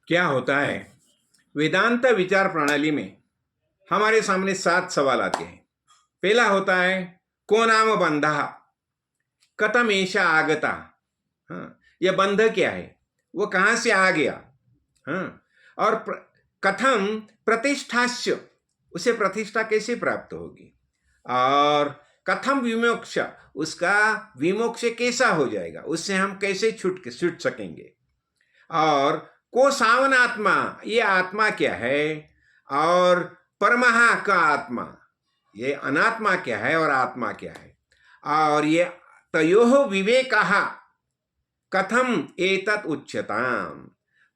क्या होता है, वेदांत विचार प्रणाली में हमारे सामने 7 सवाल आते हैं। पहला होता है, को नाम बंधः, कथम एषा आगता। हाँ, यह बंध क्या है, वो कहाँ से आ गया। हाँ, और कथम प्रतिष्ठास्य, उसे प्रतिष्ठा कैसे प्राप्त होगी। और कथम विमोक्ष, उसका विमोक्ष कैसा हो जाएगा, उससे हम कैसे छूट सकेंगे। और को सावनात्मा, ये आत्मा क्या है। और परमहा का आत्मा, ये अनात्मा क्या है और आत्मा क्या है। और ये तयोः विवेकः कथम एतत् उच्यताम,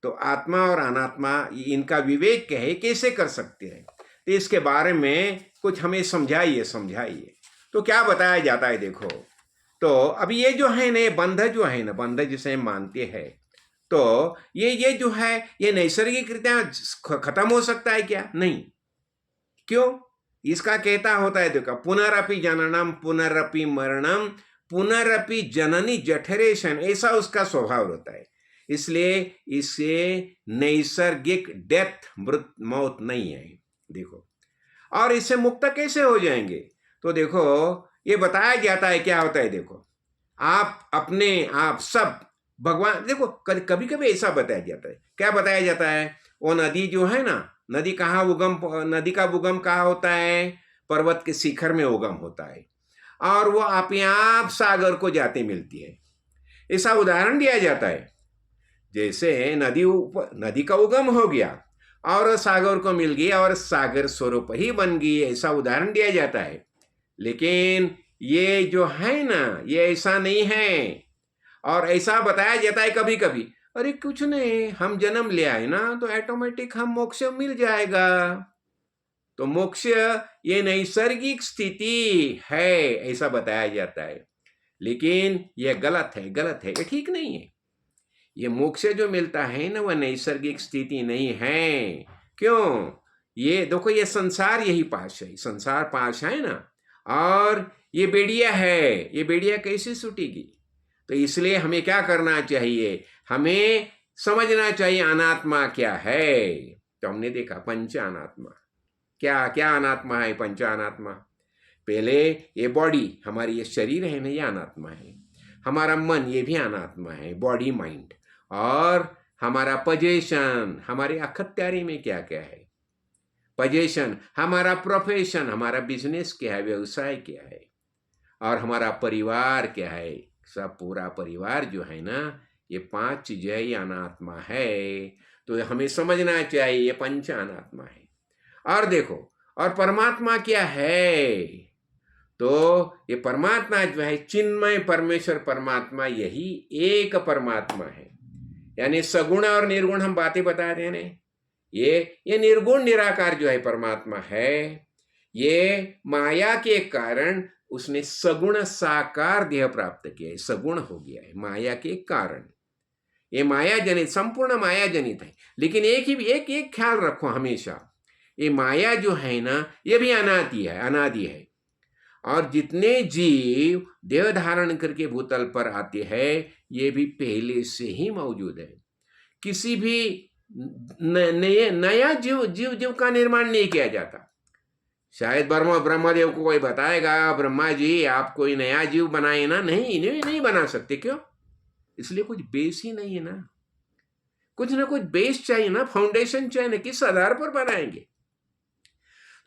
तो आत्मा और अनात्मा इनका विवेक क्या है, कैसे कर सकते हैं। तो इसके बारे में कुछ हमें समझाइए। तो क्या बताया जाता है, देखो। तो अभी ये जो है ना, बंध जो है ना, बंध जिसे हम मानते हैं, तो ये जो है, ये नैसर्गिक रीत्या खत्म हो सकता है क्या? नहीं। क्यों? इसका कहता होता है, देखो, पुनरपि जननम पुनरपि मरणम पुनरपि जननी जठरेशन, ऐसा उसका स्वभाव होता है। इसलिए इसे नैसर्गिक डेथ, मौत नहीं है। देखो, और इससे मुक्त कैसे हो जाएंगे। तो देखो, ये बताया जाता है क्या होता है। देखो, आप अपने आप सब भगवान, देखो कभी कभी ऐसा बताया जाता है। क्या बताया जाता है, वो नदी जो है ना, नदी कहाँ उगम, नदी का उगम कहाँ होता है, पर्वत के शिखर में उगम होता है। और वो आप आप सागर को जाते मिलती है। ऐसा उदाहरण दिया जाता है, जैसे नदी का उगम हो गया और सागर को मिल गया और सागर स्वरूप ही बन गई, ऐसा उदाहरण दिया जाता है। लेकिन ये जो है ना, ये ऐसा नहीं है। और ऐसा बताया जाता है कभी कभी, अरे कुछ नहीं, हम जन्म ले आए ना, तो ऑटोमेटिक हम मोक्ष मिल जाएगा। तो मोक्ष ये नैसर्गिक स्थिति है, ऐसा बताया जाता है। लेकिन ये गलत है, ये ठीक नहीं है। ये मोक्ष जो मिलता है ना, वह नैसर्गिक स्थिति नहीं है। क्यों? ये देखो, ये संसार यही पाश है, संसार पाश है ना। और ये बेड़िया है, ये बेड़िया कैसे छूटेगी। तो इसलिए हमें क्या करना चाहिए, हमें समझना चाहिए अनात्मा क्या है। तो हमने देखा पंच अनात्मा, क्या क्या अनात्मा है, पंच अनात्मा। पहले ये बॉडी, हमारी ये शरीर है ना, ये अनात्मा है। हमारा मन, ये भी अनात्मा है, बॉडी माइंड। और हमारा पोजीशन, हमारे अखत्यारी में क्या क्या है, पोजीशन, हमारा प्रोफेशन, हमारा बिजनेस क्या है, व्यवसाय क्या है। और हमारा परिवार क्या है, सब पूरा परिवार जो है ना, ये 5 चीजें ये अनात्मा है। तो हमें समझना चाहिए ये पंच अनात्मा है। और देखो, और परमात्मा क्या है, तो ये परमात्मा जो है, चिन्मय परमेश्वर परमात्मा, यही एक परमात्मा है। यानी सगुण और निर्गुण हम बातें बता रहे हैं। ये निर्गुण निराकार जो है परमात्मा है, ये माया के कारण उसने सगुण साकार देह प्राप्त किया है, सगुण हो गया है माया के कारण। ये माया जनित, संपूर्ण माया जनित है। लेकिन एक ख्याल रखो हमेशा, ये माया जो है ना, ये भी अनादि है। और जितने जीव देह धारण करके भूतल पर आते हैं, ये भी पहले से ही मौजूद है। किसी भी नया जीव का निर्माण नहीं किया जाता। शायद ब्रह्मदेव को कोई बताएगा, ब्रह्मा जी आप कोई नया जीव बनाए ना, नहीं बना सकते। क्यों? इसलिए कुछ बेस ही नहीं है ना, कुछ ना कुछ बेस चाहिए ना, फाउंडेशन चाहिए ना, किस आधार पर बनाएंगे।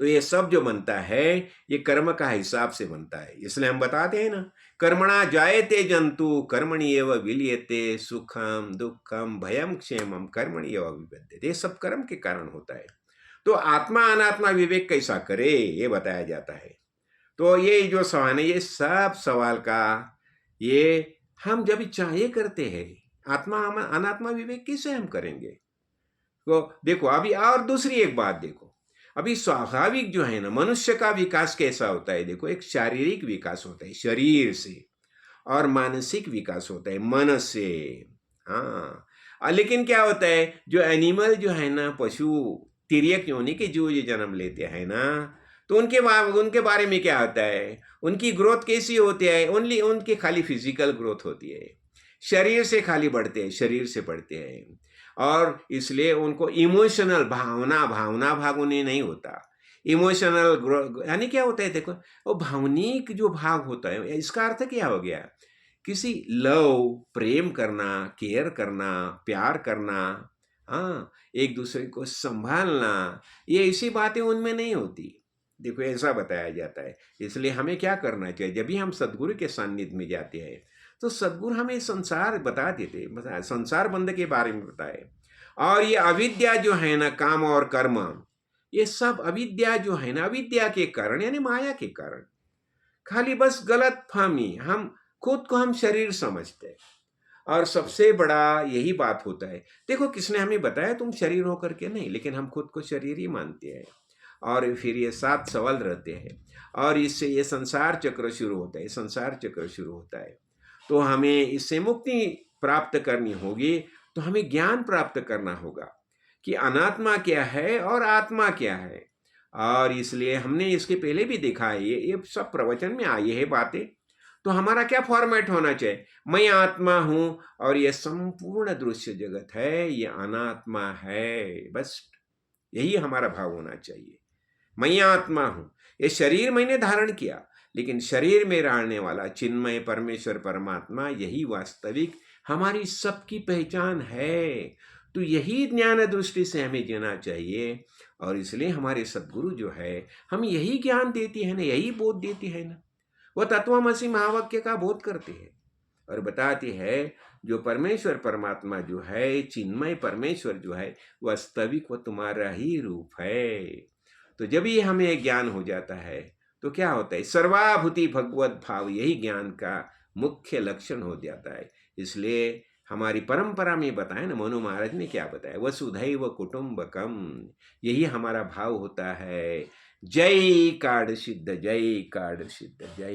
तो ये सब जो बनता है, ये कर्म का हिसाब से बनता है। इसलिए हम बताते हैं ना, कर्मणा जायते जंतु कर्मणि एव विलीयते, सुखम दुखम भयम क्षेमम कर्मणि एव विपद्यते। ये सब कर्म के कारण होता है। तो आत्मा अनात्मा विवेक कैसा करे, ये बताया जाता है। तो ये जो सवाल है, ये सब सवाल का ये हम जब चाहे करते हैं, आत्मा अनात्मा विवेक कैसे हम करेंगे। तो देखो, अभी और दूसरी एक बात देखो, अभी स्वाभाविक जो है ना, मनुष्य का विकास कैसा होता है। देखो, एक शारीरिक विकास होता है शरीर से, और मानसिक विकास होता है मन से। हाँ, लेकिन क्या होता है, जो एनिमल जो है ना, पशु तिर्यक योनि के जो जन्म लेते हैं ना, तो उनके बारे में क्या होता है, उनकी ग्रोथ कैसी होती है, ओनली उनकी खाली फिजिकल ग्रोथ होती है, शरीर से खाली बढ़ते हैं, शरीर से बढ़ते हैं। और इसलिए उनको इमोशनल भावना भागुनी नहीं होता। इमोशनल यानी क्या होता है, देखो वो भावनिक जो भाव होता है, इसका अर्थ क्या हो गया, किसी लव, प्रेम करना, केयर करना, प्यार करना, हाँ, एक दूसरे को संभालना, ये ऐसी बातें उनमें नहीं होती। देखो ऐसा बताया जाता है। इसलिए हमें क्या करना चाहिए, जब भी हम सदगुरु के सानिध्य में जाते हैं तो सदगुरु हमें संसार बता देते, संसार बंद के बारे में बताए। और ये अविद्या जो है ना, काम और कर्म, ये सब अविद्या जो है ना, अविद्या के कारण यानी माया के कारण, खाली बस गलत फहमी, हम खुद को हम शरीर समझते हैं। और सबसे बड़ा यही बात होता है, देखो किसने हमें बताया तुम शरीर होकर के नहीं, लेकिन हम खुद को शरीर ही मानते हैं। और फिर ये 7 सवाल रहते हैं और इससे ये संसार चक्र शुरू होता है, संसार चक्र शुरू होता है। तो हमें इससे मुक्ति प्राप्त करनी होगी, तो हमें ज्ञान प्राप्त करना होगा कि अनात्मा क्या है और आत्मा क्या है। और इसलिए हमने इसके पहले भी देखा है, ये सब प्रवचन में आई है बातें। तो हमारा क्या फॉर्मेट होना चाहिए, मैं आत्मा हूं और ये संपूर्ण दृश्य जगत है, ये अनात्मा है, बस यही हमारा भाव होना चाहिए। मैं आत्मा हूं, ये शरीर मैंने धारण किया, लेकिन शरीर में रहने वाला चिन्मय परमेश्वर परमात्मा, यही वास्तविक हमारी सबकी पहचान है। तो यही ज्ञान दृष्टि से हमें जीना चाहिए। और इसलिए हमारे सद्गुरु जो है हम यही ज्ञान देती है ना, यही बोध देती है ना, वो तत्वमसि महावाक्य का बोध करते हैं और बताती है जो परमेश्वर परमात्मा जो है, चिन्मय परमेश्वर जो है, वास्तविक वो तुम्हारा ही रूप है। तो जब ये हमें ज्ञान हो जाता है तो क्या होता है, सर्वाभूति भगवत भाव, यही ज्ञान का मुख्य लक्षण हो जाता है। इसलिए हमारी परंपरा में बताया ना, मनु महाराज ने क्या बताया, वसुधैव कुटुंबकम, यही हमारा भाव होता है। जय कार्ड सिद्ध, जय कार्ड सिद्ध, जय।